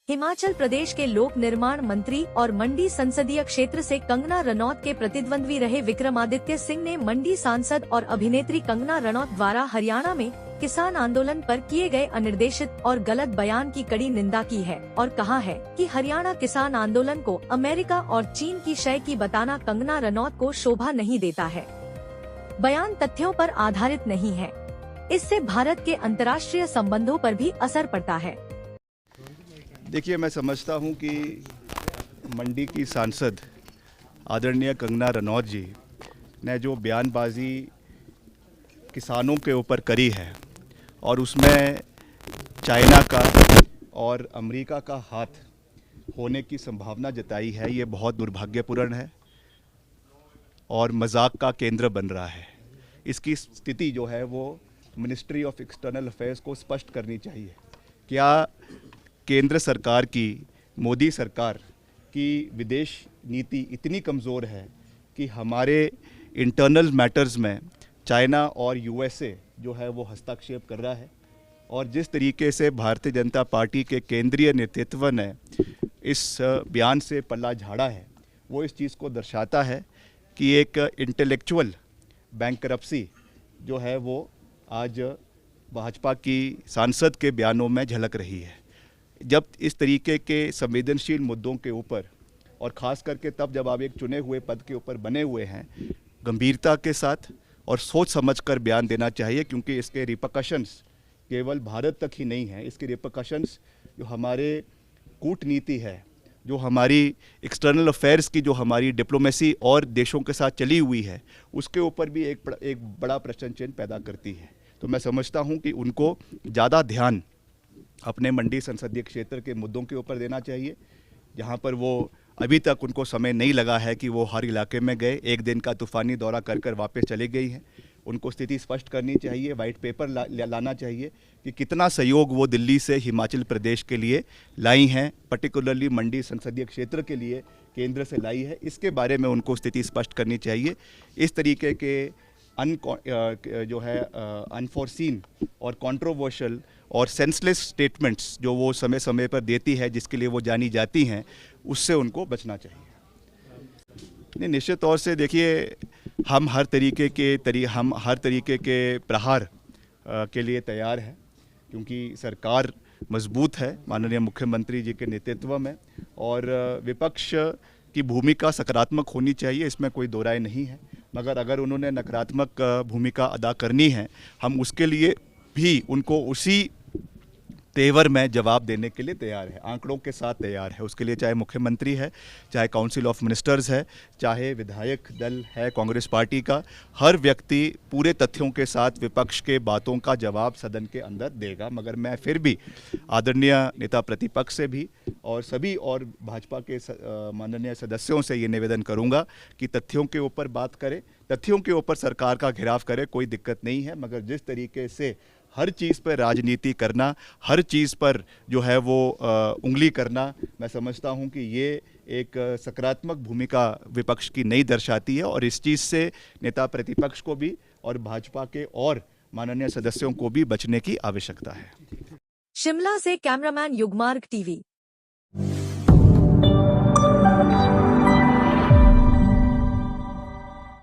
हिमाचल प्रदेश के लोक निर्माण मंत्री और मंडी संसदीय क्षेत्र से कंगना रनौत के प्रतिद्वंद्वी रहे विक्रमादित्य सिंह ने मंडी सांसद और अभिनेत्री कंगना रनौत द्वारा हरियाणा में किसान आंदोलन पर किए गए अनिर्देशित और गलत बयान की कड़ी निंदा की है और कहा है कि हरियाणा किसान आंदोलन को अमेरिका और चीन की शय की बताना कंगना रनौत को शोभा नहीं देता है। बयान तथ्यों पर आधारित नहीं है। इससे भारत के अंतर्राष्ट्रीय संबंधों पर भी असर पड़ता है। देखिए, मैं समझता हूं कि मंडी की सांसद आदरणीय कंगना रनौत जी ने जो बयानबाजी किसानों के ऊपर करी है और उसमें चाइना का और अमेरिका का हाथ होने की संभावना जताई है, ये बहुत दुर्भाग्यपूर्ण है और मजाक का केंद्र बन रहा है। इसकी स्थिति जो है वो मिनिस्ट्री ऑफ एक्सटर्नल अफेयर्स को स्पष्ट करनी चाहिए। क्या केंद्र सरकार की, मोदी सरकार की विदेश नीति इतनी कमज़ोर है कि हमारे इंटरनल मैटर्स में चाइना और यूएसए जो है वो हस्तक्षेप कर रहा है? और जिस तरीके से भारतीय जनता पार्टी के केंद्रीय नेतृत्व ने इस बयान से पल्ला झाड़ा है, वो इस चीज़ को दर्शाता है कि एक इंटेलेक्चुअल बैंकरप्सी जो है वो आज भाजपा की सांसद के बयानों में झलक रही है। जब इस तरीके के संवेदनशील मुद्दों के ऊपर, और ख़ास करके तब जब आप एक चुने हुए पद के ऊपर बने हुए हैं, गंभीरता के साथ और सोच समझकर बयान देना चाहिए, क्योंकि इसके रिपरकशंस केवल भारत तक ही नहीं है। इसके रिपरकशंस जो हमारे कूटनीति है, जो हमारी एक्सटर्नल अफेयर्स की जो हमारी डिप्लोमेसी और देशों के साथ चली हुई है, उसके ऊपर भी एक बड़ा प्रश्न चिन्ह पैदा करती है। तो मैं समझता हूँ कि उनको ज़्यादा ध्यान अपने मंडी संसदीय क्षेत्र के मुद्दों के ऊपर देना चाहिए, जहाँ पर वो अभी तक उनको समय नहीं लगा है कि वो हर इलाके में गए, एक दिन का तूफ़ानी दौरा कर वापस चले गई हैं। उनको स्थिति स्पष्ट करनी चाहिए, वाइट पेपर लाना चाहिए कि कितना सहयोग वो दिल्ली से हिमाचल प्रदेश के लिए लाई हैं, पर्टिकुलरली मंडी संसदीय क्षेत्र के लिए केंद्र से लाई है। इसके बारे में उनको स्थिति स्पष्ट करनी चाहिए। इस तरीके के जो है अनफोर्सीन और कंट्रोवर्शियल और सेंसलेस स्टेटमेंट्स जो वो समय समय पर देती है, जिसके लिए वो जानी जाती हैं, उससे उनको बचना चाहिए। नहीं, निश्चित तौर से देखिए, हम हर तरीके के प्रहार के लिए तैयार हैं, क्योंकि सरकार मजबूत है माननीय मुख्यमंत्री जी के नेतृत्व में, और विपक्ष की भूमिका सकारात्मक होनी चाहिए, इसमें कोई दो राय नहीं है। मगर अगर उन्होंने नकारात्मक भूमिका अदा करनी है, हम उसके लिए भी उनको उसी तेवर में जवाब देने के लिए तैयार है, आंकड़ों के साथ तैयार है। उसके लिए चाहे मुख्यमंत्री है, चाहे काउंसिल ऑफ मिनिस्टर्स है, चाहे विधायक दल है कांग्रेस पार्टी का, हर व्यक्ति पूरे तथ्यों के साथ विपक्ष के बातों का जवाब सदन के अंदर देगा। मगर मैं फिर भी आदरणीय नेता प्रतिपक्ष से भी और सभी और भाजपा के माननीय सदस्यों से ये निवेदन करूँगा कि तथ्यों के ऊपर बात करें, तथ्यों के ऊपर सरकार का घेराव करे, कोई दिक्कत नहीं है। मगर जिस तरीके से हर चीज़ पर राजनीति करना, हर चीज़ पर जो है वो उंगली करना, मैं समझता हूं कि ये एक सकारात्मक भूमिका विपक्ष की नहीं दर्शाती है, और इस चीज़ से नेता प्रतिपक्ष को भी और भाजपा के और माननीय सदस्यों को भी बचने की आवश्यकता है। शिमला से कैमरामैन युगमार्ग टीवी।